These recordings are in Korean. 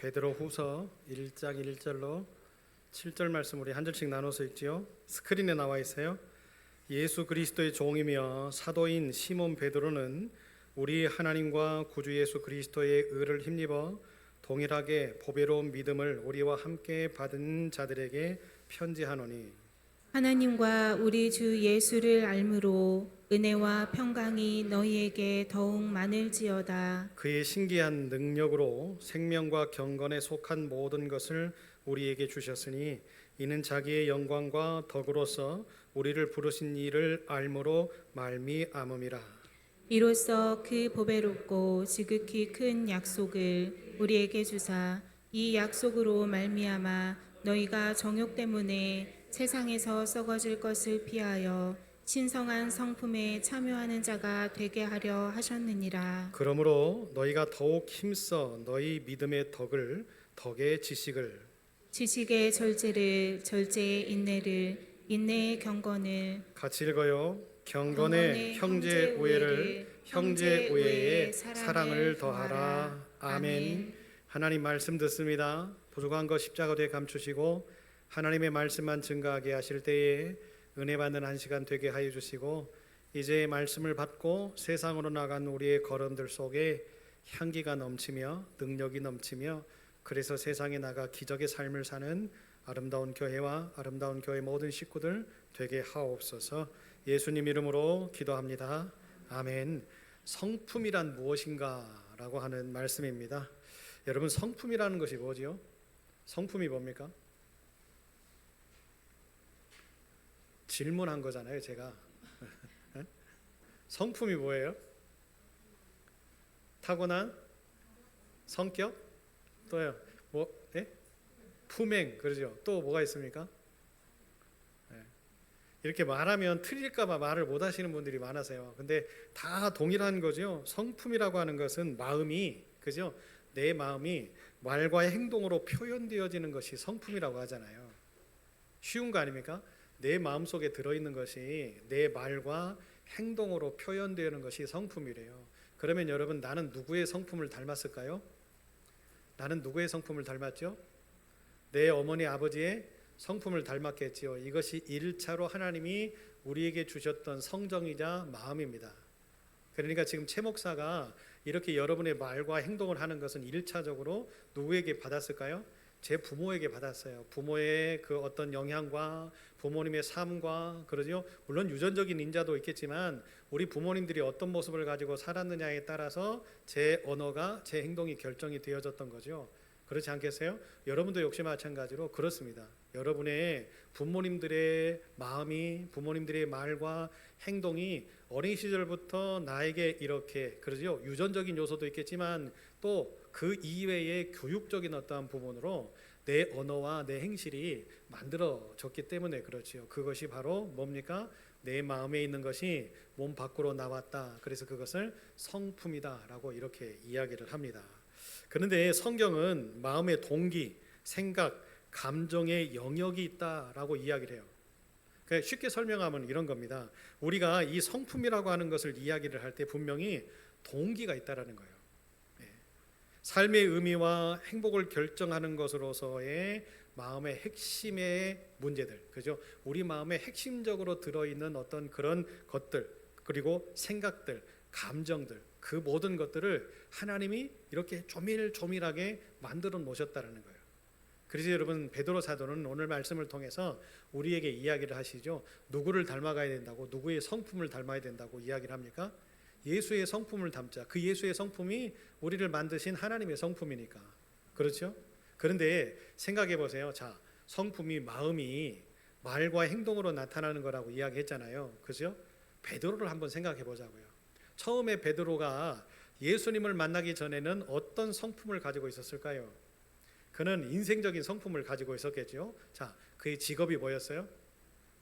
베드로후서 1장 1절로 7절 말씀 우리 한 절씩 나눠서 읽지요. 스크린에 나와 있어요. 예수 그리스도의 종이며 사도인 시몬 베드로는 우리 하나님과 구주 예수 그리스도의 의를 힘입어 동일하게 보배로운 믿음을 우리와 함께 받은 자들에게 편지하노니, 하나님과 우리 주 예수를 알므로 은혜와 평강이 너희에게 더욱 많을지어다. 그의 신기한 능력으로 생명과 경건에 속한 모든 것을 우리에게 주셨으니 이는 자기의 영광과 덕으로서 우리를 부르신 이를 알므로 말미암음이라. 이로써 그 보배롭고 지극히 큰 약속을 우리에게 주사 이 약속으로 말미암아 너희가 정욕 때문에 세상에서 썩어질 것을 피하여 신성한 성품에 참여하는 자가 되게 하려 하셨느니라. 그러므로 너희가 더욱 힘써 너희 믿음의 덕의 지식의 절제를, 절제의 인내를, 인내의 경건을, 같이 읽어요. 경건의 형제 우애를, 형제 우애에 사랑을 더하라. 아멘. 하나님 말씀 듣습니다. 부족한 것 십자가에 감추시고 하나님의 말씀만 증거하게 하실 때에 은혜 받는 한 시간 되게 하여 주시고, 이제 말씀을 받고 세상으로 나간 우리의 걸음들 속에 향기가 넘치며 능력이 넘치며, 그래서 세상에 나가 기적의 삶을 사는 아름다운 교회와 아름다운 교회 모든 식구들 되게 하옵소서. 예수님 이름으로 기도합니다. 아멘. 성품이란 무엇인가 라고 하는 말씀입니다. 여러분, 성품이라는 것이 뭐지요? 성품이 뭡니까? 질문한 거잖아요, 제가. 성품이 뭐예요? 타고난 성격? 또요? 품행, 그러죠. 또 뭐가 있습니까? 이렇게 말하면 틀릴까봐 말을 못 하시는 분들이 많아서요. 근데 다 동일한 거죠. 성품이라고 하는 것은 마음이, 그죠? 내 마음이 말과의 행동으로 표현되어지는 것이 성품이라고 하잖아요. 쉬운 거 아닙니까? 내 마음 속에 들어있는 것이 내 말과 행동으로 표현되는 것이 성품이래요. 그러면 여러분, 나는 누구의 성품을 닮았을까요? 나는 누구의 성품을 닮았죠? 내 어머니 아버지의 성품을 닮았겠지요. 이것이 1차로 하나님이 우리에게 주셨던 성정이자 마음입니다. 그러니까 지금 최 목사가 이렇게 여러분의 말과 행동을 하는 것은 1차적으로 누구에게 받았을까요? 제 부모에게 받았어요. 부모의 그 어떤 영향과 부모님의 삶과, 그러죠. 물론 유전적인 인자도 있겠지만 우리 부모님들이 어떤 모습을 가지고 살았느냐에 따라서 제 언어가, 제 행동이 결정이 되어졌던 거죠. 그렇지 않겠어요? 여러분도 역시 마찬가지로 그렇습니다. 여러분의 부모님들의 마음이, 부모님들의 말과 행동이 어린 시절부터 나에게 이렇게, 그러죠. 유전적인 요소도 있겠지만 또 그 이외의 교육적인 어떠한 부분으로 내 언어와 내 행실이 만들어졌기 때문에 그렇지요. 그것이 바로 뭡니까? 내 마음에 있는 것이 몸 밖으로 나왔다. 그래서 그것을 성품이다라고 이렇게 이야기를 합니다. 그런데 성경은 마음의 동기, 생각, 감정의 영역이 있다라고 이야기를 해요. 그러니까 쉽게 설명하면 이런 겁니다. 우리가 이 성품이라고 하는 것을 이야기를 할 때 분명히 동기가 있다라는 거예요. 삶의 의미와 행복을 결정하는 것으로서의 마음의 핵심의 문제들, 그죠? 우리 마음에 핵심적으로 들어있는 어떤 그런 것들, 그리고 생각들, 감정들, 그 모든 것들을 하나님이 이렇게 조밀조밀하게 만들어 놓으셨다는 거예요. 그래서 여러분, 베드로 사도는 오늘 말씀을 통해서 우리에게 이야기를 하시죠. 누구를 닮아가야 된다고, 누구의 성품을 닮아야 된다고 이야기를 합니까? 예수의 성품을 담자. 그 예수의 성품이 우리를 만드신 하나님의 성품이니까. 그렇죠? 그런데 생각해 보세요. 자, 성품이, 마음이 말과 행동으로 나타나는 거라고 이야기했잖아요. 그죠? 베드로를 한번 생각해 보자고요. 처음에 베드로가 예수님을 만나기 전에는 어떤 성품을 가지고 있었을까요? 그는 인생적인 성품을 가지고 있었겠죠. 자, 그의 직업이 뭐였어요?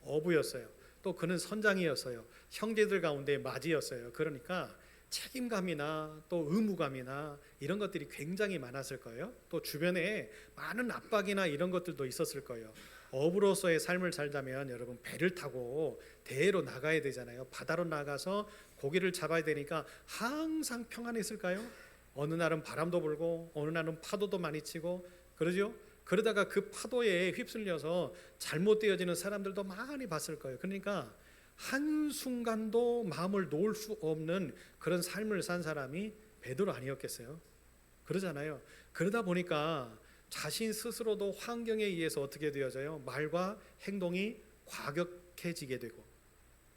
어부였어요. 또 그는 선장이었어요. 형제들 가운데 맞이였어요. 그러니까 책임감이나 또 의무감이나 이런 것들이 굉장히 많았을 거예요. 또 주변에 많은 압박이나 이런 것들도 있었을 거예요. 어부로서의 삶을 살자면 여러분, 배를 타고 대해로 나가야 되잖아요. 바다로 나가서 고기를 잡아야 되니까 항상 평안했을까요? 어느 날은 바람도 불고 어느 날은 파도도 많이 치고 그러죠. 그러다가 그 파도에 휩쓸려서 잘못되어지는 사람들도 많이 봤을 거예요. 그러니까 한순간도 마음을 놓을 수 없는 그런 삶을 산 사람이 베드로 아니었겠어요? 그러잖아요. 그러다 보니까 자신 스스로도 환경에 의해서 어떻게 되어져요? 말과 행동이 과격해지게 되고,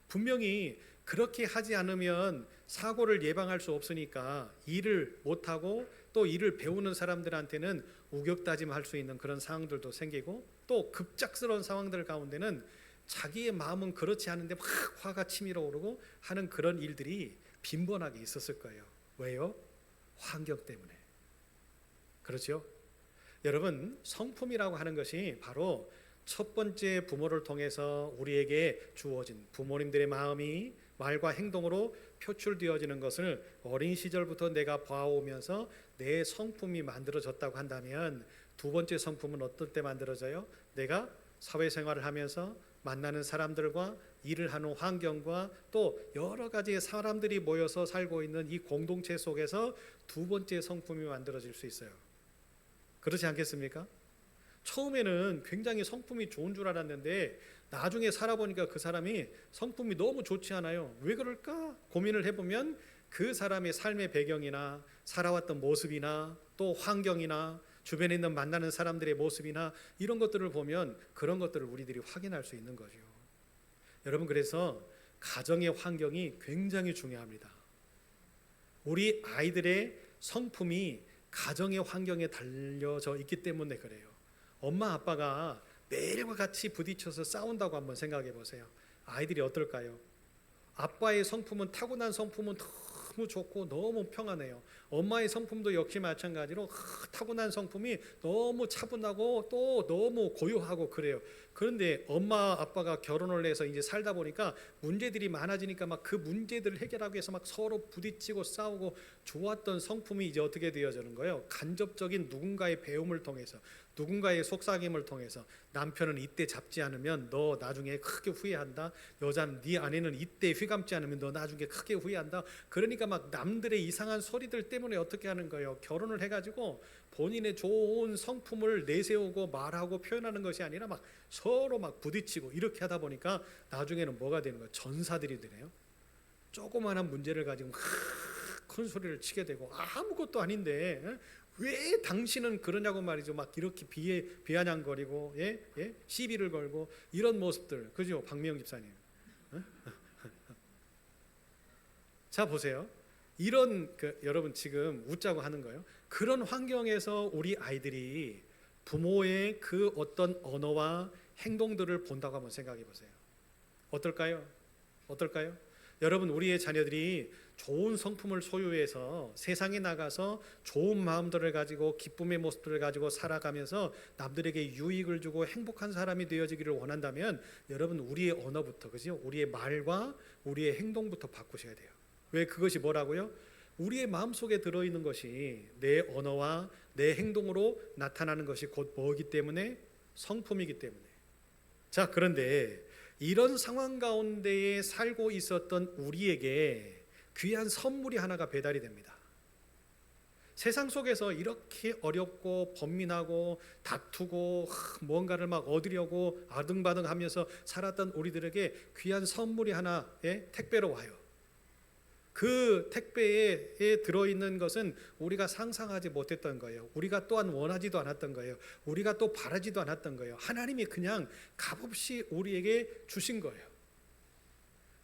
분명히 그렇게 하지 않으면 사고를 예방할 수 없으니까 일을 못하고 또 일을 배우는 사람들한테는 우격다짐할 수 있는 그런 상황들도 생기고, 또 급작스러운 상황들 가운데는 자기의 마음은 그렇지 않은데 막 화가 치밀어 오르고 하는 그런 일들이 빈번하게 있었을 거예요. 왜요? 환경 때문에. 그렇죠? 여러분, 성품이라고 하는 것이 바로 첫 번째 부모를 통해서 우리에게 주어진 부모님들의 마음이 말과 행동으로 표출되어지는 것을 어린 시절부터 내가 봐오면서 내 성품이 만들어졌다고 한다면, 두 번째 성품은 어떨 때 만들어져요? 내가 사회생활을 하면서 만나는 사람들과 일을 하는 환경과 또 여러 가지의 사람들이 모여서 살고 있는 이 공동체 속에서 두 번째 성품이 만들어질 수 있어요. 그렇지 않겠습니까? 처음에는 굉장히 성품이 좋은 줄 알았는데 나중에 살아보니까 그 사람이 성품이 너무 좋지 않아요. 왜 그럴까 고민을 해보면 그 사람의 삶의 배경이나 살아왔던 모습이나 또 환경이나 주변에 있는 만나는 사람들의 모습이나 이런 것들을 보면 그런 것들을 우리들이 확인할 수 있는 거죠. 여러분, 그래서 가정의 환경이 굉장히 중요합니다. 우리 아이들의 성품이 가정의 환경에 달려져 있기 때문에 그래요. 엄마 아빠가 매일과 같이 부딪혀서 싸운다고 한번 생각해 보세요. 아이들이 어떨까요? 아빠의 성품은, 타고난 성품은 너무 좋고 너무 평안해요. 엄마의 성품도 역시 마찬가지로 타고난 성품이 너무 차분하고 또 너무 고요하고 그래요. 그런데 엄마 아빠가 결혼을 해서 이제 살다 보니까 문제들이 많아지니까 막 그 문제들을 해결하기 위해서 막 서로 부딪히고 싸우고, 좋았던 성품이 이제 어떻게 되어지는 거예요? 간접적인 누군가의 배움을 통해서, 누군가의 속삭임을 통해서, 남편은 이때 잡지 않으면 너 나중에 크게 후회한다. 여자는 네 아내는 이때 휘감지 않으면 너 나중에 크게 후회한다. 그러니까 막 남들의 이상한 소리들 때문에 어떻게 하는 거예요? 결혼을 해가지고 본인의 좋은 성품을 내세우고 말하고 표현하는 것이 아니라 막 서로 막 부딪히고 이렇게 하다 보니까 나중에는 뭐가 되는 거예요? 전사들이 되네요. 조그마한 문제를 가지고 큰 소리를 치게 되고, 아무것도 아닌데 왜 당신은 그러냐고 말이죠. 막 이렇게 비아냥거리고 시비를 걸고 이런 모습들, 그죠? 박미영 집사님. 자 보세요. 이런 여러분 지금 웃자고 하는 거예요. 그런 환경에서 우리 아이들이 부모의 그 어떤 언어와 행동들을 본다고 한번 생각해 보세요. 어떨까요? 어떨까요? 여러분, 우리의 자녀들이 좋은 성품을 소유해서 세상에 나가서 좋은 마음들을 가지고 기쁨의 모습들을 가지고 살아가면서 남들에게 유익을 주고 행복한 사람이 되어지기를 원한다면, 여러분 우리의 언어부터, 그죠? 우리의 말과 우리의 행동부터 바꾸셔야 돼요. 왜? 그것이 뭐라고요? 우리의 마음속에 들어있는 것이 내 언어와 내 행동으로 나타나는 것이 곧 뭐이기 때문에? 성품이기 때문에. 자, 그런데 이런 상황 가운데에 살고 있었던 우리에게 귀한 선물이 하나가 배달이 됩니다. 세상 속에서 이렇게 어렵고 번민하고 다투고 뭔가를 막 얻으려고 아등바등하면서 살았던 우리들에게 귀한 선물이 하나 택배로 와요. 그 택배에 들어있는 것은 우리가 상상하지 못했던 거예요. 우리가 또한 원하지도 않았던 거예요. 우리가 또 바라지도 않았던 거예요. 하나님이 그냥 값없이 우리에게 주신 거예요.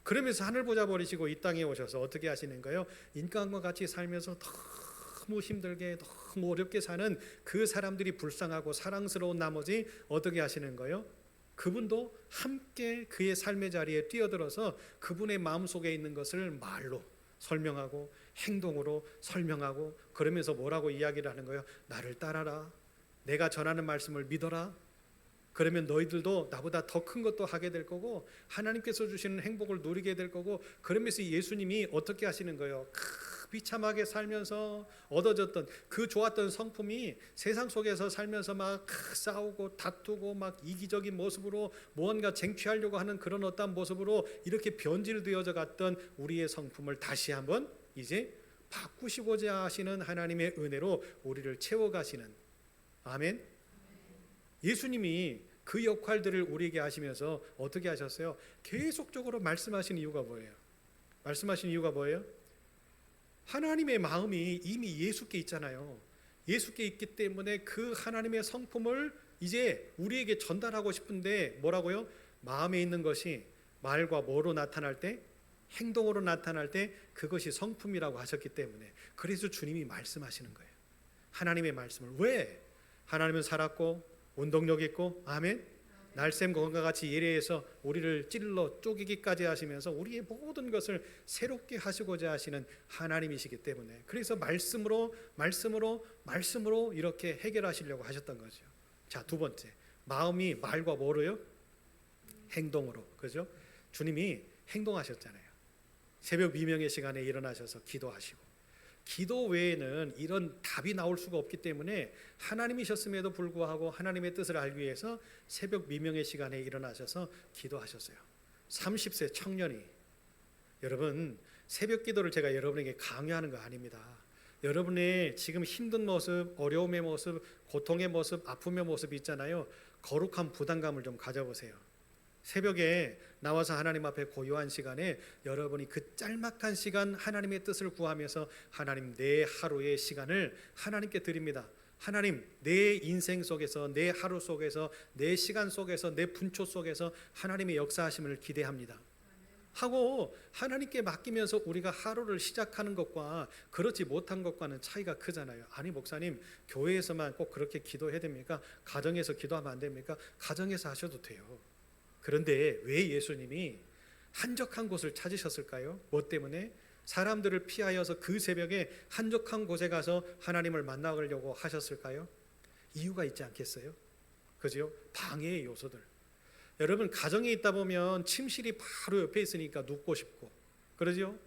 그러면서 하늘 보자 버리시고 이 땅에 오셔서 어떻게 하시는 거예요? 인간과 같이 살면서 너무 힘들게 너무 어렵게 사는 그 사람들이 불쌍하고 사랑스러운 나머지 어떻게 하시는 거예요? 그분도 함께 그의 삶의 자리에 뛰어들어서 그분의 마음속에 있는 것을 말로 설명하고 행동으로 설명하고, 그러면서 뭐라고 이야기를 하는 거예요? 나를 따라라. 내가 전하는 말씀을 믿어라. 그러면 너희들도 나보다 더 큰 것도 하게 될 거고 하나님께서 주시는 행복을 누리게 될 거고. 그러면서 예수님이 어떻게 하시는 거예요? 비참하게 살면서 얻어졌던 그 좋았던 성품이 세상 속에서 살면서 막 싸우고 다투고 막 이기적인 모습으로 무언가 쟁취하려고 하는 그런 어떤 모습으로 이렇게 변질되어져 갔던 우리의 성품을 다시 한번 이제 바꾸시고자 하시는 하나님의 은혜로 우리를 채워가시는, 아멘. 예수님이 그 역할들을 우리에게 하시면서 어떻게 하셨어요? 계속적으로 말씀하신 이유가 뭐예요? 말씀하신 이유가 뭐예요? 하나님의 마음이 이미 예수께 있잖아요. 예수께 있기 때문에 그 하나님의 성품을 이제 우리에게 전달하고 싶은데 뭐라고요? 마음에 있는 것이 말과 뭐로 나타날 때? 행동으로 나타날 때 그것이 성품이라고 하셨기 때문에, 그래서 주님이 말씀하시는 거예요. 하나님의 말씀을. 왜? 하나님은 살았고 운동력 있고, 아멘. 날샘 검과 같이 예리해서 우리를 찔러 쪼개기까지 하시면서 우리의 모든 것을 새롭게 하시고자 하시는 하나님이시기 때문에, 그래서 말씀으로 이렇게 해결하시려고 하셨던 거죠. 자, 두 번째, 마음이 말과 뭐로요? 행동으로. 그죠? 주님이 행동하셨잖아요. 새벽 미명의 시간에 일어나셔서 기도하시고, 기도 외에는 이런 답이 나올 수가 없기 때문에 하나님이셨음에도 불구하고 하나님의 뜻을 알기 위해서 새벽 미명의 시간에 일어나셔서 기도하셨어요. 30세 청년이, 여러분, 새벽 기도를 제가 여러분에게 강요하는 거 아닙니다. 여러분의 지금 힘든 모습, 어려움의 모습, 고통의 모습, 아픔의 모습이 있잖아요. 거룩한 부담감을 좀 가져보세요. 새벽에 나와서 하나님 앞에 고요한 시간에 여러분이 그 짤막한 시간 하나님의 뜻을 구하면서, 하나님, 내 하루의 시간을 하나님께 드립니다. 하나님, 내 인생 속에서, 내 하루 속에서, 내 시간 속에서, 내 분초 속에서 하나님의 역사하심을 기대합니다 하고 하나님께 맡기면서 우리가 하루를 시작하는 것과 그렇지 못한 것과는 차이가 크잖아요. 아니 목사님, 교회에서만 꼭 그렇게 기도해야 됩니까? 가정에서 기도하면 안 됩니까? 가정에서 하셔도 돼요. 그런데 왜 예수님이 한적한 곳을 찾으셨을까요? 뭐 때문에? 사람들을 피하여서 그 새벽에 한적한 곳에 가서 하나님을 만나려고 하셨을까요? 이유가 있지 않겠어요? 그죠? 방해의 요소들. 여러분, 가정에 있다 보면 침실이 바로 옆에 있으니까 눕고 싶고, 그러죠?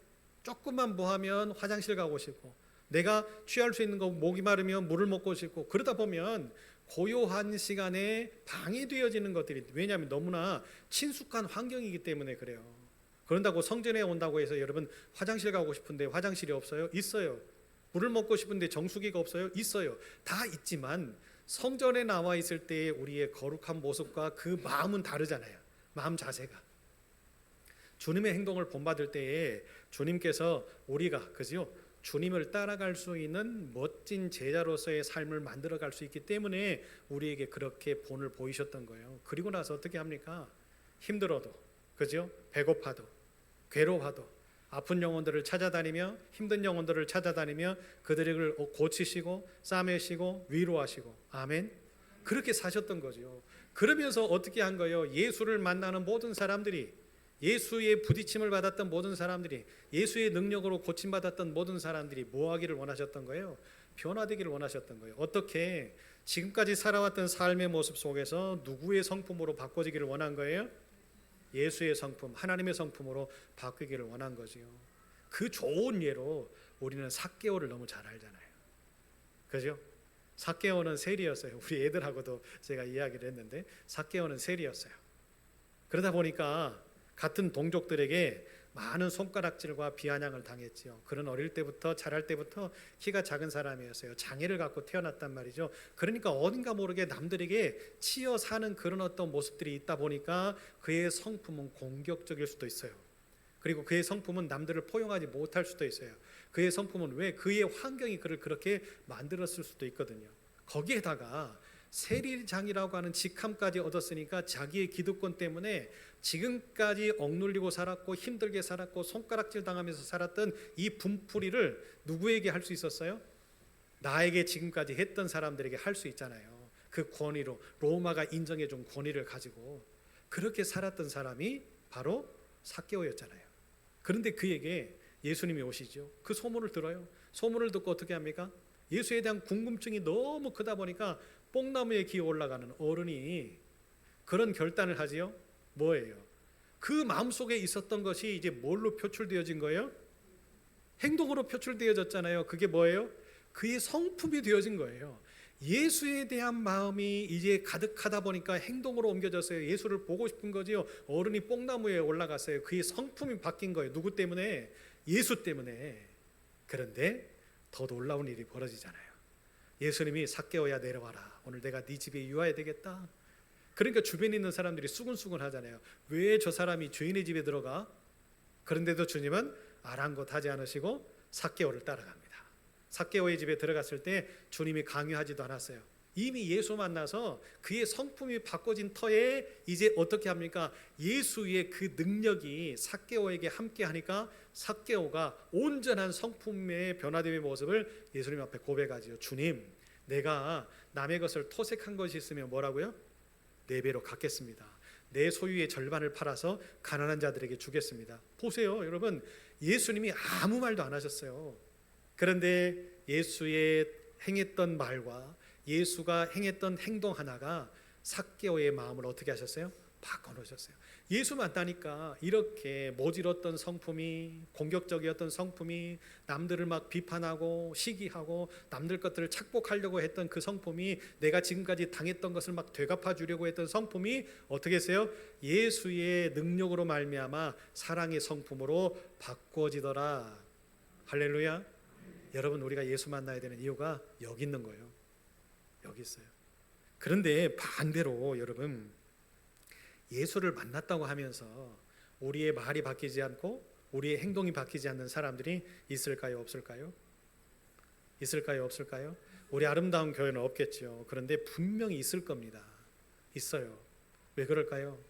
조금만 뭐 하면 화장실 가고 싶고, 내가 취할 수 있는 거 목이 마르면 물을 먹고 싶고, 그러다 보면 고요한 시간에 방해되어지는 것들이, 왜냐하면 너무나 친숙한 환경이기 때문에 그래요. 그런다고 성전에 온다고 해서 여러분 화장실 가고 싶은데 화장실이 없어요? 있어요. 물을 먹고 싶은데 정수기가 없어요? 있어요. 다 있지만 성전에 나와 있을 때의 우리의 거룩한 모습과 그 마음은 다르잖아요. 마음 자세가. 주님의 행동을 본받을 때에 주님께서 우리가, 그죠? 주님을 따라갈 수 있는 멋진 제자로서의 삶을 만들어갈 수 있기 때문에 우리에게 그렇게 본을 보이셨던 거예요. 그리고 나서 어떻게 합니까? 힘들어도, 그죠? 배고파도, 괴로워도, 아픈 영혼들을 찾아다니며, 힘든 영혼들을 찾아다니며 그들을 고치시고 싸매시고 위로하시고, 아멘. 그렇게 사셨던 거죠. 그러면서 어떻게 한 거예요? 예수를 만나는 모든 사람들이, 예수의 부딪힘을 받았던 모든 사람들이, 예수의 능력으로 고침받았던 모든 사람들이 뭐 하기를 원하셨던 거예요? 변화되기를 원하셨던 거예요. 어떻게? 지금까지 살아왔던 삶의 모습 속에서 누구의 성품으로 바꿔지기를 원한 거예요? 예수의 성품, 하나님의 성품으로 바뀌기를 원한 거지요. 그 좋은 예로 우리는 삭개오를 너무 잘 알잖아요. 그죠? 삭개오는 세리였어요. 우리 애들하고도 제가 이야기를 했는데 삭개오는 세리였어요. 그러다 보니까 같은 동족들에게 많은 손가락질과 비아냥을 당했지요. 그런 어릴 때부터, 자랄 때부터 키가 작은 사람이었어요. 장애를 갖고 태어났단 말이죠. 그러니까 어딘가 모르게 남들에게 치여 사는 그런 어떤 모습들이 있다 보니까 그의 성품은 공격적일 수도 있어요. 그리고 그의 성품은 남들을 포용하지 못할 수도 있어요. 그의 성품은 왜? 그의 환경이 그를 그렇게 만들었을 수도 있거든요. 거기에다가 세리장이라고 하는 직함까지 얻었으니까 자기의 기득권 때문에 지금까지 억눌리고 살았고 힘들게 살았고 손가락질 당하면서 살았던 이 분풀이를 누구에게 할 수 있었어요? 나에게 지금까지 했던 사람들에게 할 수 있잖아요. 그 권위로, 로마가 인정해 준 권위를 가지고 그렇게 살았던 사람이 바로 삭개오였잖아요. 그런데 그에게 예수님이 오시죠. 그 소문을 들어요. 소문을 듣고 어떻게 합니까? 예수에 대한 궁금증이 너무 크다 보니까 뽕나무에 기어 올라가는 어른이 그런 결단을 하지요. 뭐예요? 그 마음속에 있었던 것이 이제 뭘로 표출되어진 거예요? 행동으로 표출되어졌잖아요. 그게 뭐예요? 그의 성품이 되어진 거예요. 예수에 대한 마음이 이제 가득하다 보니까 행동으로 옮겨졌어요. 예수를 보고 싶은 거지요. 어른이 뽕나무에 올라갔어요. 그의 성품이 바뀐 거예요. 누구 때문에? 예수 때문에. 그런데 더 놀라운 일이 벌어지잖아요. 예수님이 삭개오야 내려와라. 오늘 내가 네 집에 유하야 되겠다. 그러니까 주변에 있는 사람들이 수근수근 하잖아요. 왜 저 사람이 주인의 집에 들어가? 그런데도 주님은 아랑곳하지 않으시고 삭개오를 따라갑니다. 삭개오의 집에 들어갔을 때 주님이 강요하지도 않았어요. 이미 예수 만나서 그의 성품이 바꿔진 터에 이제 어떻게 합니까? 예수의 그 능력이 삭개오에게 함께 하니까 삭개오가 온전한 성품의 변화됨의 모습을 예수님 앞에 고백하지요. 주님, 내가 남의 것을 토색한 것이 있으면 뭐라고요? 4배로 갚겠습니다. 내 소유의 절반을 팔아서 가난한 자들에게 주겠습니다. 보세요, 여러분. 예수님이 아무 말도 안 하셨어요. 그런데 예수의 행했던 말과 예수가 행했던 행동 하나가 삭개오의 마음을 어떻게 하셨어요? 바꿔놓으셨어요. 예수 만나니까 이렇게 모질었던 성품이, 공격적이었던 성품이, 남들을 막 비판하고 시기하고 남들 것들을 착복하려고 했던 그 성품이, 내가 지금까지 당했던 것을 막 되갚아 주려고 했던 성품이 어떻게 했어요? 예수의 능력으로 말미암아 사랑의 성품으로 바꿔지더라. 할렐루야. 여러분, 우리가 예수 만나야 되는 이유가 여기 있는 거예요. 여기 있어요. 그런데 반대로 여러분, 예수를 만났다고 하면서 우리의 말이 바뀌지 않고 우리의 행동이 바뀌지 않는 사람들이 있을까요? 없을까요? 있을까요? 없을까요? 우리 아름다운 교회는 없겠죠. 그런데 분명히 있을 겁니다. 있어요. 왜 그럴까요?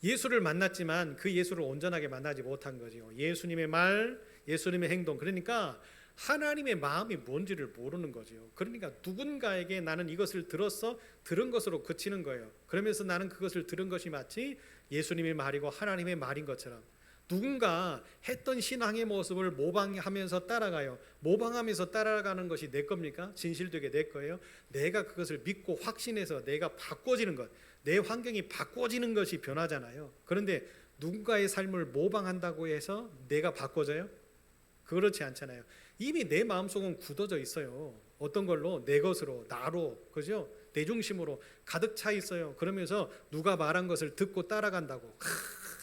예수를 만났지만 그 예수를 온전하게 만나지 못한 거죠. 예수님의 말, 예수님의 행동, 그러니까 하나님의 마음이 뭔지를 모르는 거죠. 그러니까 누군가에게 나는 이것을 들었어, 들은 것으로 그치는 거예요. 그러면서 나는 그것을 들은 것이 마치 예수님의 말이고 하나님의 말인 것처럼 누군가 했던 신앙의 모습을 모방하면서 따라가요. 모방하면서 따라가는 것이 내 겁니까? 진실되게 내 거예요? 내가 그것을 믿고 확신해서 내가 바꿔지는 것, 내 환경이 바꿔지는 것이 변화잖아요. 그런데 누군가의 삶을 모방한다고 해서 내가 바꿔져요? 그렇지 않잖아요. 이미 내 마음속은 굳어져 있어요. 어떤 걸로? 내 것으로, 나로, 그죠? 내 중심으로 가득 차 있어요. 그러면서 누가 말한 것을 듣고 따라간다고.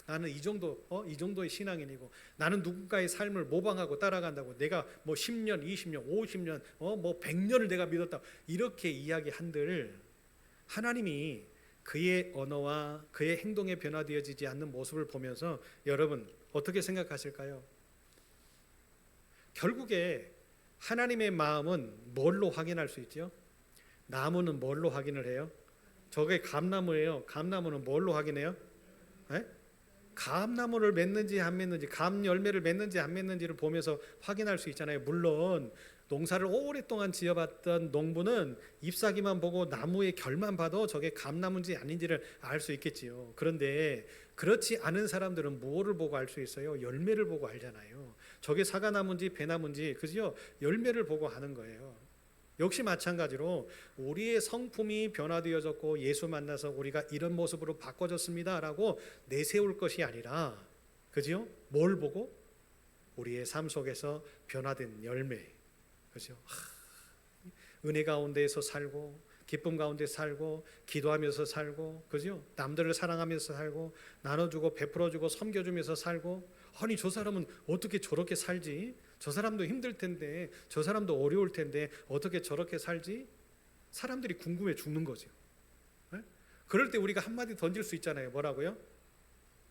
나는 이 정도의 신앙인이고, 나는 누군가의 삶을 모방하고 따라간다고. 내가 뭐 10년, 20년, 50년, 뭐 100년을 내가 믿었다. 이렇게 이야기한들 하나님이 그의 언어와 그의 행동에 변화되어지지 않는 모습을 보면서 여러분 어떻게 생각하실까요? 결국에 하나님의 마음은 뭘로 확인할 수 있죠? 나무는 뭘로 확인을 해요? 저게 감나무예요. 감나무는 뭘로 확인해요? 네? 감나무를 맺는지 안 맺는지, 감 열매를 맺는지 안 맺는지를 보면서 확인할 수 있잖아요. 물론 농사를 오랫동안 지어봤던 농부는 잎사귀만 보고 나무의 결만 봐도 저게 감나무인지 아닌지를 알 수 있겠지요. 그런데 그렇지 않은 사람들은 뭐를 보고 알 수 있어요? 열매를 보고 알잖아요. 저게 사과나무인지 배나무인지, 그죠? 열매를 보고 하는 거예요. 역시 마찬가지로 우리의 성품이 변화되어졌고 예수 만나서 우리가 이런 모습으로 바꿔졌습니다라고 내세울 것이 아니라, 그죠? 뭘 보고? 우리의 삶 속에서 변화된 열매, 그죠? 은혜 가운데에서 살고, 기쁨 가운데 살고, 기도하면서 살고, 그죠? 남들을 사랑하면서 살고, 나눠주고 베풀어주고 섬겨주면서 살고. 아니, 저 사람은 어떻게 저렇게 살지? 저 사람도 힘들 텐데, 저 사람도 어려울 텐데 어떻게 저렇게 살지? 사람들이 궁금해 죽는 거죠. 네? 그럴 때 우리가 한마디 던질 수 있잖아요. 뭐라고요?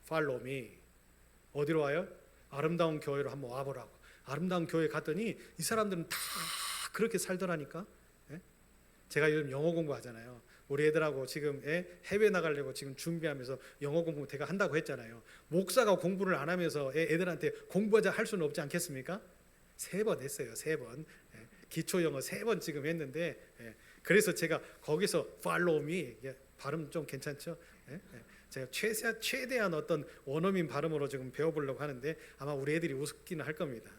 Follow me. 어디로 와요? 아름다운 교회로 한번 와보라고. 아름다운 교회 갔더니 이 사람들은 다 그렇게 살더라니까. 네? 제가 요즘 영어 공부하잖아요. 우리 애들하고 지금 해외 나가려고 지금 준비하면서 영어 공부 제가 한다고 했잖아요. 목사가 공부를 안 하면서 애들한테 공부하자 할 수는 없지 않겠습니까? 3번 했어요. 3번. 기초 영어 3번 지금 했는데, 그래서 제가 거기서 follow me, 발음 좀 괜찮죠? 제가 최대한 어떤 원어민 발음으로 지금 배워보려고 하는데 아마 우리 애들이 우습기는 할 겁니다.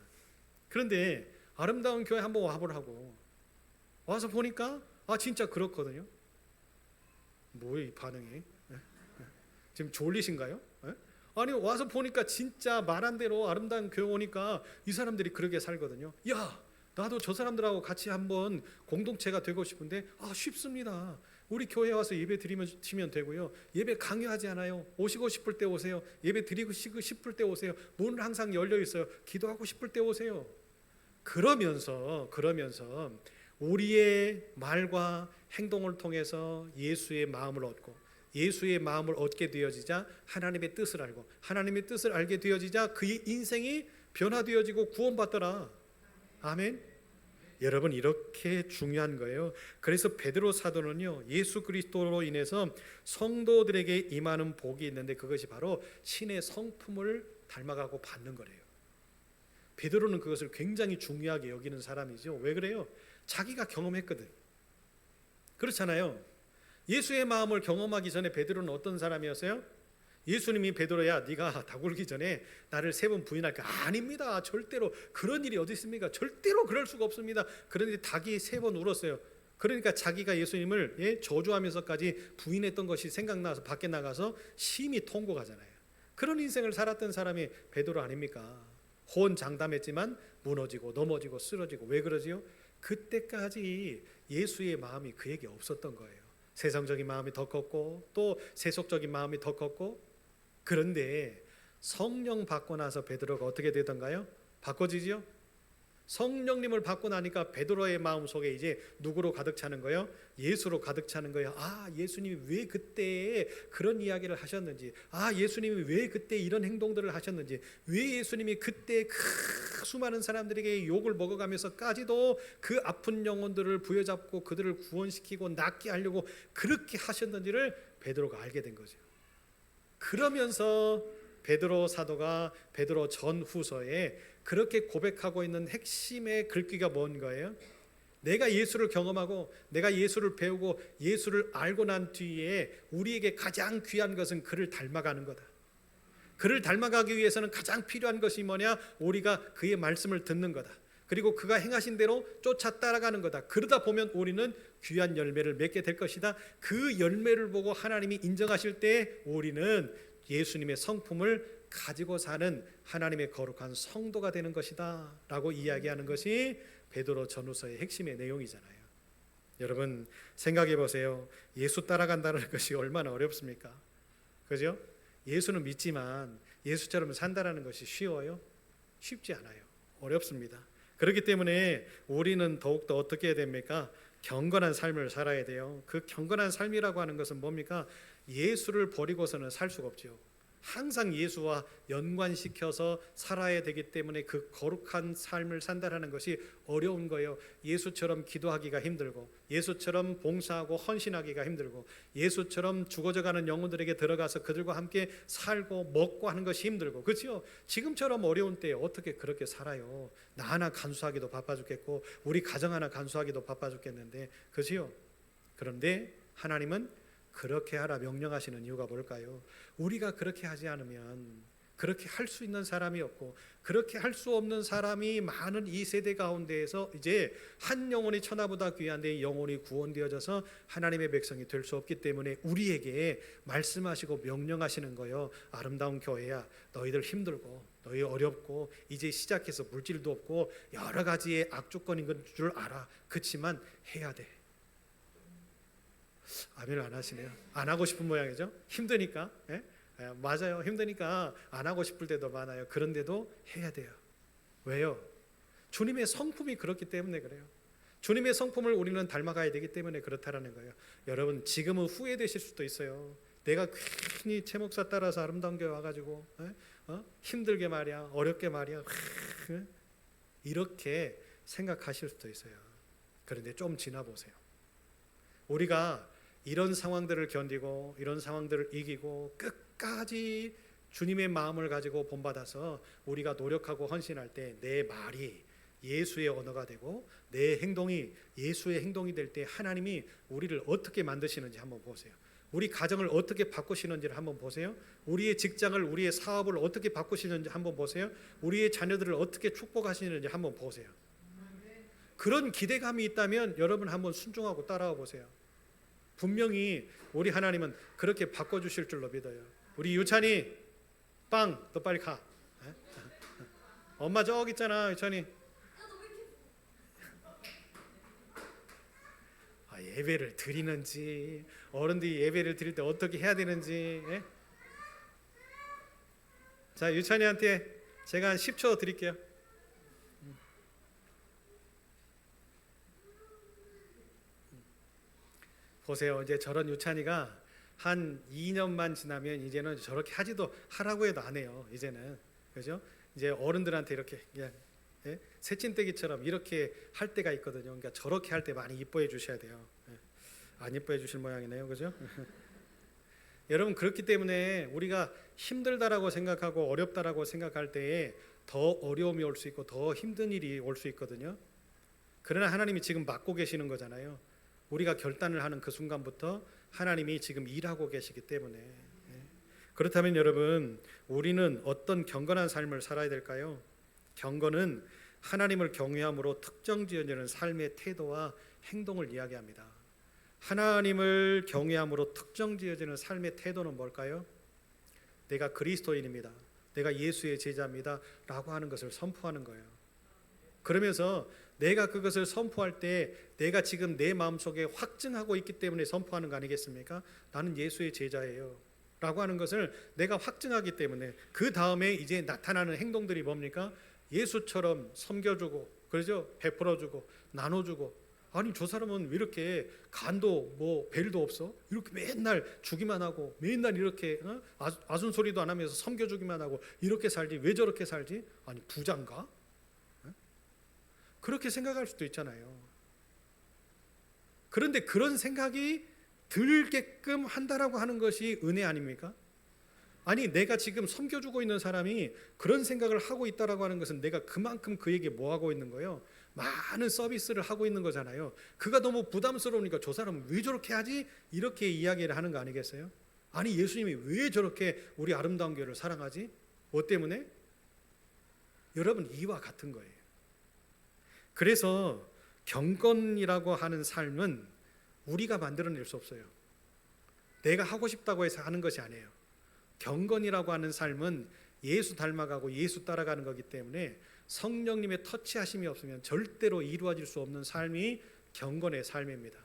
그런데 아름다운 교회 한번 와보라고. 와서 보니까 진짜 그렇거든요. 뭐예요 이 반응이? 지금 졸리신가요? 아니, 와서 보니까 진짜 말한 대로 아름다운 교회 오니까 이 사람들이 그렇게 살거든요. 야, 나도 저 사람들하고 같이 한번 공동체가 되고 싶은데 쉽습니다. 우리 교회에 와서 예배 드리면 되고요. 예배 강요하지 않아요. 오시고 싶을 때 오세요. 예배 드리고 싶을 때 오세요. 문은 항상 열려 있어요. 기도하고 싶을 때 오세요. 그러면서 우리의 말과 행동을 통해서 예수의 마음을 얻고, 예수의 마음을 얻게 되어지자 하나님의 뜻을 알고, 하나님의 뜻을 알게 되어지자 그의 인생이 변화되어지고 구원받더라. 아멘. 여러분, 이렇게 중요한 거예요. 그래서 베드로 사도는요, 예수 그리스도로 인해서 성도들에게 임하는 복이 있는데 그것이 바로 신의 성품을 닮아가고 받는 거래요. 베드로는 그것을 굉장히 중요하게 여기는 사람이죠. 왜 그래요? 자기가 경험했거든. 그렇잖아요. 예수의 마음을 경험하기 전에 베드로는 어떤 사람이었어요? 예수님이 베드로야, 네가 다 굴기 전에 나를 3번 부인할까? 아닙니다. 절대로 그런 일이 어디 있습니까? 절대로 그럴 수가 없습니다. 그런데 닭이 3번 울었어요. 그러니까 자기가 예수님을 저주하면서까지 부인했던 것이 생각나서 밖에 나가서 심히 통곡하잖아요. 그런 인생을 살았던 사람이 베드로 아닙니까? 호언장담했지만 무너지고 넘어지고 쓰러지고. 왜 그러지요? 그때까지 예수의 마음이 그에게 없었던 거예요. 세상적인 마음이 더 컸고 또 세속적인 마음이 더 컸고. 그런데 성령 받고 나서 베드로가 어떻게 되던가요? 바꿔지죠? 성령님을 받고 나니까 베드로의 마음 속에 이제 누구로 가득 차는 거예요? 예수로 가득 차는 거예요. 아, 예수님이 왜 그때 그런 이야기를 하셨는지, 아, 예수님이 왜 그때 이런 행동들을 하셨는지, 왜 예수님이 그때 그 수많은 사람들에게 욕을 먹어가면서까지도 그 아픈 영혼들을 부여잡고 그들을 구원시키고 낫게 하려고 그렇게 하셨는지를 베드로가 알게 된 거죠. 그러면서 베드로 사도가 베드로 전후서에 그렇게 고백하고 있는 핵심의 글귀가 뭔 거예요? 내가 예수를 경험하고 내가 예수를 배우고 예수를 알고 난 뒤에 우리에게 가장 귀한 것은 그를 닮아가는 거다. 그를 닮아가기 위해서는 가장 필요한 것이 뭐냐? 우리가 그의 말씀을 듣는 거다. 그리고 그가 행하신 대로 쫓아 따라가는 거다. 그러다 보면 우리는 귀한 열매를 맺게 될 것이다. 그 열매를 보고 하나님이 인정하실 때 우리는 예수님의 성품을 가지고 사는 하나님의 거룩한 성도가 되는 것이다 라고 이야기하는 것이 베드로 전후서의 핵심의 내용이잖아요. 여러분, 생각해 보세요. 예수 따라간다는 것이 얼마나 어렵습니까? 그죠? 예수는 믿지만 예수처럼 산다는 것이 쉬워요? 쉽지 않아요. 어렵습니다. 그렇기 때문에 우리는 더욱더 어떻게 해야 됩니까? 경건한 삶을 살아야 돼요. 그 경건한 삶이라고 하는 것은 뭡니까? 예수를 버리고서는 살 수가 없죠. 항상 예수와 연관시켜서 살아야 되기 때문에 그 거룩한 삶을 산다는 것이 어려운 거예요. 예수처럼 기도하기가 힘들고, 예수처럼 봉사하고 헌신하기가 힘들고, 예수처럼 죽어져가는 영혼들에게 들어가서 그들과 함께 살고 먹고 하는 것이 힘들고. 그렇죠? 지금처럼 어려운 때에 어떻게 그렇게 살아요? 나 하나 간수하기도 바빠 죽겠고 우리 가정 하나 간수하기도 바빠 죽겠는데. 그렇죠? 그런데 하나님은 그렇게 하라 명령하시는 이유가 뭘까요? 우리가 그렇게 하지 않으면 그렇게 할 수 있는 사람이 없고, 그렇게 할 수 없는 사람이 많은 이 세대 가운데에서 이제 한 영혼이 천하보다 귀한데 영혼이 구원되어져서 하나님의 백성이 될 수 없기 때문에 우리에게 말씀하시고 명령하시는 거예요. 아름다운 교회야, 너희들 힘들고 너희 어렵고 이제 시작해서 물질도 없고 여러 가지의 악조건인 줄 알아. 그렇지만 해야 돼. 아멘을 안 하시네요. 안 하고 싶은 모양이죠. 힘드니까. 예? 맞아요. 힘드니까 안 하고 싶을 때도 많아요. 그런데도 해야 돼요. 왜요? 주님의 성품이 그렇기 때문에 그래요. 주님의 성품을 우리는 닮아가야 되기 때문에 그렇다라는 거예요. 여러분, 지금은 후회되실 수도 있어요. 내가 괜히 최 목사 따라서 아름다운 교회 와가지고 힘들게 말이야, 어렵게 말이야, 이렇게 생각하실 수도 있어요. 그런데 좀 지나보세요. 우리가 이런 상황들을 견디고 이런 상황들을 이기고 끝까지 주님의 마음을 가지고 본받아서 우리가 노력하고 헌신할 때 내 말이 예수의 언어가 되고 내 행동이 예수의 행동이 될 때 하나님이 우리를 어떻게 만드시는지 한번 보세요. 우리 가정을 어떻게 바꾸시는지를 한번 보세요. 우리의 직장을, 우리의 사업을 어떻게 바꾸시는지 한번 보세요. 우리의 자녀들을 어떻게 축복하시는지 한번 보세요. 그런 기대감이 있다면 여러분 한번 순종하고 따라와 보세요. 분명히 우리 하나님은 그렇게 바꿔주실 줄로 믿어요. 우리 유찬이 빵, 너 빨리 가. 엄마 저기 있잖아, 유찬이. 예배를 드리는지, 어른들이 예배를 드릴 때 어떻게 해야 되는지. 예? 자, 유찬이한테 제가 한 10초 드릴게요. 보세요. 이제 저런 유찬이가 한 2년만 지나면 이제는 저렇게 하라고 해도 안 해요. 이제는 그죠? 이제 어른들한테 이렇게 그냥 새침대기처럼 이렇게 할 때가 있거든요. 그러니까 저렇게 할 때 많이 이뻐해 주셔야 돼요. 안 이뻐해 주실 모양이네요, 그죠? 여러분 그렇기 때문에 우리가 힘들다라고 생각하고 어렵다라고 생각할 때에 더 어려움이 올 수 있고 더 힘든 일이 올 수 있거든요. 그러나 하나님이 지금 맡고 계시는 거잖아요. 우리가 결단을 하는 그 순간부터 하나님이 지금 일하고 계시기 때문에 그렇다면 여러분 우리는 어떤 경건한 삶을 살아야 될까요? 경건은 하나님을 경외함으로 특정 지어지는 삶의 태도와 행동을 이야기합니다. 하나님을 경외함으로 특정 지어지는 삶의 태도는 뭘까요? 내가 그리스도인입니다. 내가 예수의 제자입니다. 라고 하는 것을 선포하는 거예요. 그러면서 내가 그것을 선포할 때 내가 지금 내 마음속에 확증하고 있기 때문에 선포하는 거 아니겠습니까? 나는 예수의 제자예요. 라고 하는 것을 내가 확증하기 때문에 그 다음에 이제 나타나는 행동들이 뭡니까? 예수처럼 섬겨주고 그러죠? 베풀어주고 나눠주고 아니 저 사람은 왜 이렇게 간도 뭐 벨도 없어? 이렇게 맨날 주기만 하고 맨날 이렇게 아순소리도 안 하면서 섬겨주기만 하고 이렇게 살지 왜 저렇게 살지? 아니 부자인가? 그렇게 생각할 수도 있잖아요. 그런데 그런 생각이 들게끔 한다라고 하는 것이 은혜 아닙니까? 아니 내가 지금 섬겨주고 있는 사람이 그런 생각을 하고 있다라고 하는 것은 내가 그만큼 그에게 뭐 하고 있는 거예요? 많은 서비스를 하고 있는 거잖아요. 그가 너무 부담스러우니까 저 사람은 왜 저렇게 하지? 이렇게 이야기를 하는 거 아니겠어요? 아니 예수님이 왜 저렇게 우리 아름다운 교회를 사랑하지? 뭐 때문에? 여러분 이와 같은 거예요. 그래서 경건이라고 하는 삶은 우리가 만들어낼 수 없어요. 내가 하고 싶다고 해서 하는 것이 아니에요. 경건이라고 하는 삶은 예수 닮아가고 예수 따라가는 거기 때문에 성령님의 터치하심이 없으면 절대로 이루어질 수 없는 삶이 경건의 삶입니다.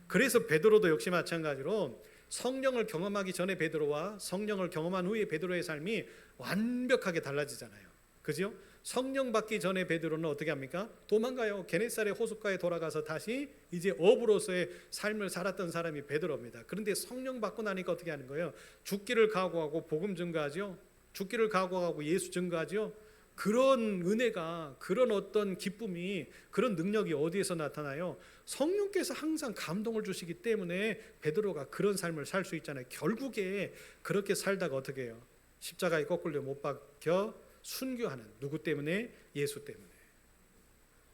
그래서 베드로도 역시 마찬가지로 성령을 경험하기 전에 베드로와 성령을 경험한 후에 베드로의 삶이 완벽하게 달라지잖아요. 그죠? 성령 받기 전에 베드로는 어떻게 합니까? 도망가요. 게네사렛 호숫가에 돌아가서 다시 이제 어부로서의 삶을 살았던 사람이 베드로입니다. 그런데 성령 받고 나니까 어떻게 하는 거예요? 죽기를 각오하고 복음 증거하죠. 죽기를 각오하고 예수 증거하죠. 그런 은혜가 그런 어떤 기쁨이 그런 능력이 어디에서 나타나요? 성령께서 항상 감동을 주시기 때문에 베드로가 그런 삶을 살 수 있잖아요. 결국에 그렇게 살다가 어떻게 해요? 십자가에 거꾸로 못 박혀 순교하는 누구 때문에? 예수 때문에.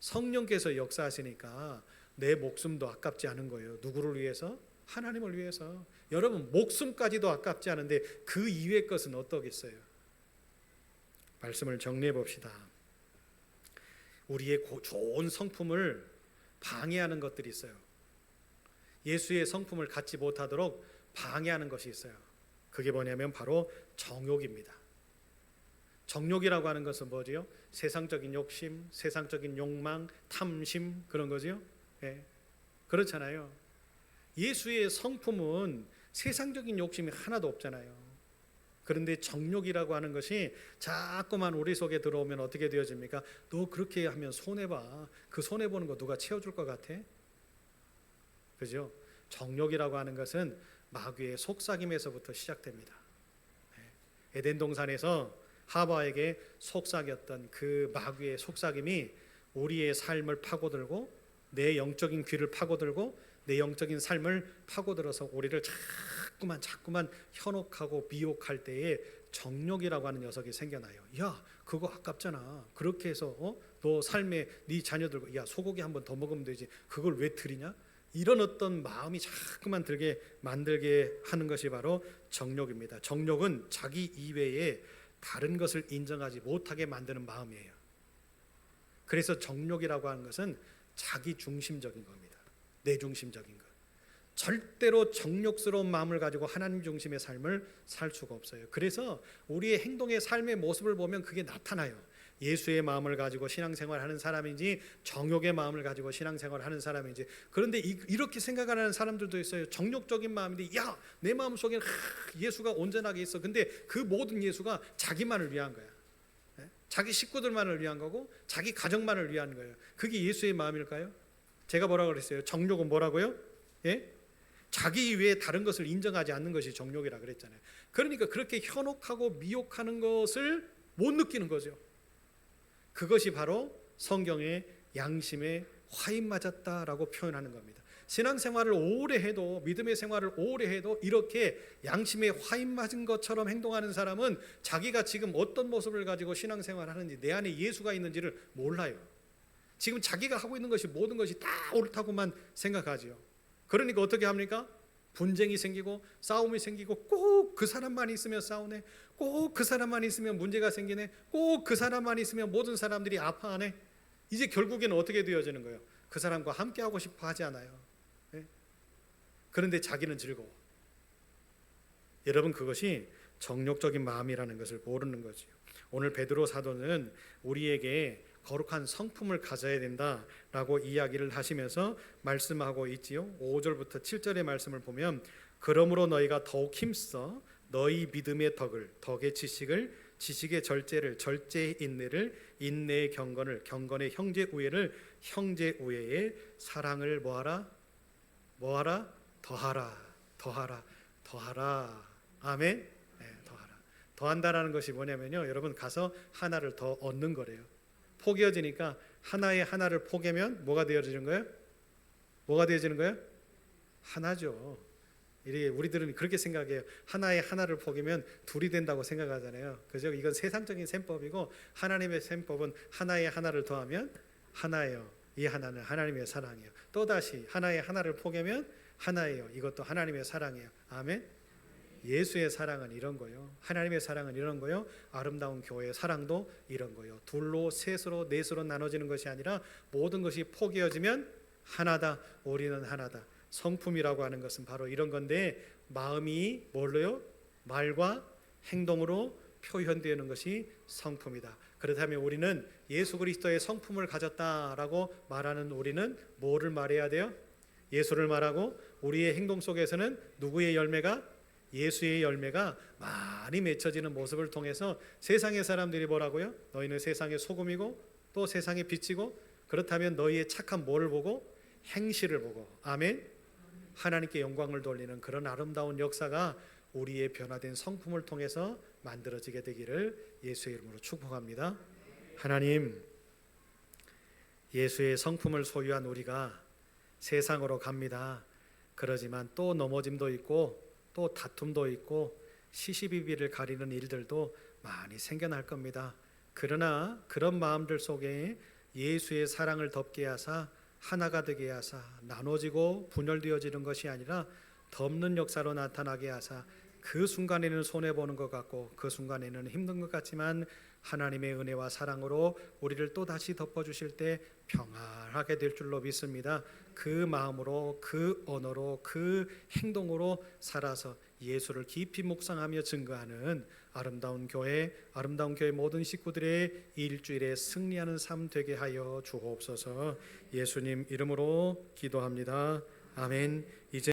성령께서 역사하시니까 내 목숨도 아깝지 않은 거예요. 누구를 위해서? 하나님을 위해서. 여러분 목숨까지도 아깝지 않은데 그 이외의 것은 어떠겠어요? 말씀을 정리해 봅시다. 우리의 좋은 성품을 방해하는 것들이 있어요. 예수의 성품을 갖지 못하도록 방해하는 것이 있어요. 그게 뭐냐면 바로 정욕입니다. 정욕이라고 하는 것은 뭐지요? 세상적인 욕심, 세상적인 욕망, 탐심 그런 거죠. 예. 그렇잖아요. 예수의 성품은 세상적인 욕심이 하나도 없잖아요. 그런데 정욕이라고 하는 것이 자꾸만 우리 속에 들어오면 어떻게 되어집니까? 너 그렇게 하면 손해봐. 그 손해보는 거 누가 채워줄 것 같아? 그죠? 정욕이라고 하는 것은 마귀의 속삭임에서부터 시작됩니다. 에덴 동산에서 하와에게 속삭였던 그 마귀의 속삭임이 우리의 삶을 파고들고 내 영적인 귀를 파고들고 내 영적인 삶을 파고들어서 우리를 자꾸만 현혹하고 미혹할 때에 정욕이라고 하는 녀석이 생겨나요. 야 그거 아깝잖아. 그렇게 해서 너 삶에 네 자녀들 야 소고기 한 번 더 먹으면 되지. 그걸 왜 드리냐? 이런 어떤 마음이 자꾸만 들게 만들게 하는 것이 바로 정욕입니다. 정욕은 자기 이외에 다른 것을 인정하지 못하게 만드는 마음이에요. 그래서 정욕이라고 하는 것은 자기 중심적인 겁니다. 내 중심적인 것. 절대로 정욕스러운 마음을 가지고 하나님 중심의 삶을 살 수가 없어요. 그래서 우리의 행동의 삶의 모습을 보면 그게 나타나요. 예수의 마음을 가지고 신앙생활하는 사람인지 정욕의 마음을 가지고 신앙생활하는 사람인지. 그런데 이렇게 생각하는 사람들도 있어요. 정욕적인 마음인데 야 내 마음속에 예수가 온전하게 있어. 근데 그 모든 예수가 자기만을 위한 거야. 자기 식구들만을 위한 거고 자기 가정만을 위한 거예요. 그게 예수의 마음일까요? 제가 뭐라고 그랬어요? 정욕은 뭐라고요? 예? 자기 외에 다른 것을 인정하지 않는 것이 정욕이라 그랬잖아요. 그러니까 그렇게 현혹하고 미혹하는 것을 못 느끼는 거죠. 그것이 바로 성경의 양심에 화인 맞았다라고 표현하는 겁니다. 신앙생활을 오래 해도, 믿음의 생활을 오래 해도 이렇게 양심에 화인 맞은 것처럼 행동하는 사람은 자기가 지금 어떤 모습을 가지고 신앙생활을 하는지, 내 안에 예수가 있는지를 몰라요. 지금 자기가 하고 있는 것이 모든 것이 다 옳다고만 생각하지요. 그러니까 어떻게 합니까? 분쟁이 생기고 싸움이 생기고, 꼭 그 사람만 있으면 싸우네, 꼭 그 사람만 있으면 문제가 생기네, 꼭 그 사람만 있으면 모든 사람들이 아파하네. 이제 결국에는 어떻게 되어지는 거예요? 그 사람과 함께 하고 싶어 하지 않아요. 네? 그런데 자기는 즐거워. 여러분, 그것이 정욕적인 마음이라는 것을 모르는 거지요. 오늘 베드로 사도는 우리에게 거룩한 성품을 가져야 된다라고 이야기를 하시면서 말씀하고 있지요. 5절부터 7절의 말씀을 보면, 그러므로 너희가 더욱 힘써 너희 믿음의 덕의 지식을, 지식의 절제를, 절제의 인내를, 인내의 경건을, 경건의 형제 우애를, 형제 우애의 사랑을 뭐하라? 더하라. 아멘. 네, 더하라. 더한다라는 것이 뭐냐면요, 여러분, 가서 하나를 더 얻는 거래요. 포개어지니까 하나에 하나를 포개면 뭐가 되어지는 거예요? 뭐가 되어지는 거예요? 하나죠. 우리들은 그렇게 생각해요. 하나에 하나를 포개면 둘이 된다고 생각하잖아요. 그죠? 이건 세상적인 셈법이고, 하나님의 셈법은 하나에 하나를 더하면 하나예요. 이 하나는 하나님의 사랑이에요. 또다시 하나에 하나를 포개면 하나예요. 이것도 하나님의 사랑이에요. 아멘. 예수의 사랑은 이런 거요. 하나님의 사랑은 이런 거요. 아름다운 교회의 사랑도 이런 거요. 둘로, 셋으로, 넷으로 나눠지는 것이 아니라 모든 것이 포개어지면 하나다. 우리는 하나다. 성품이라고 하는 것은 바로 이런 건데, 마음이 뭘로요? 말과 행동으로 표현되는 것이 성품이다. 그렇다면 우리는 예수 그리스도의 성품을 가졌다라고 말하는 우리는 뭐를 말해야 돼요? 예수를 말하고, 우리의 행동 속에서는 누구의 열매가? 예수의 열매가 많이 맺혀지는 모습을 통해서 세상의 사람들이 뭐라고요? 너희는 세상의 소금이고 또 세상의 빛이고, 그렇다면 너희의 착한 뭐를 보고? 행실을 보고. 아멘. 하나님께 영광을 돌리는 그런 아름다운 역사가 우리의 변화된 성품을 통해서 만들어지게 되기를 예수의 이름으로 축복합니다. 하나님, 예수의 성품을 소유한 우리가 세상으로 갑니다. 그러지만 또 넘어짐도 있고, 또 다툼도 있고, 시시비비를 가리는 일들도 많이 생겨날 겁니다. 그러나 그런 마음들 속에 예수의 사랑을 덮게 하사, 하나가 되게 하사, 나눠지고 분열되어지는 것이 아니라 덮는 역사로 나타나게 하사, 그 순간에는 손해보는 것 같고 그 순간에는 힘든 것 같지만 하나님의 은혜와 사랑으로 우리를 또다시 덮어주실 때 평안하게 될 줄로 믿습니다. 그 마음으로, 그 언어로, 그 행동으로 살아서 예수를 깊이 묵상하며 증거하는 아름다운 교회 모든 식구들의 일주일에 승리하는 삶 되게 하여 주옵소서. 예수님 이름으로 기도합니다. 아멘. 이제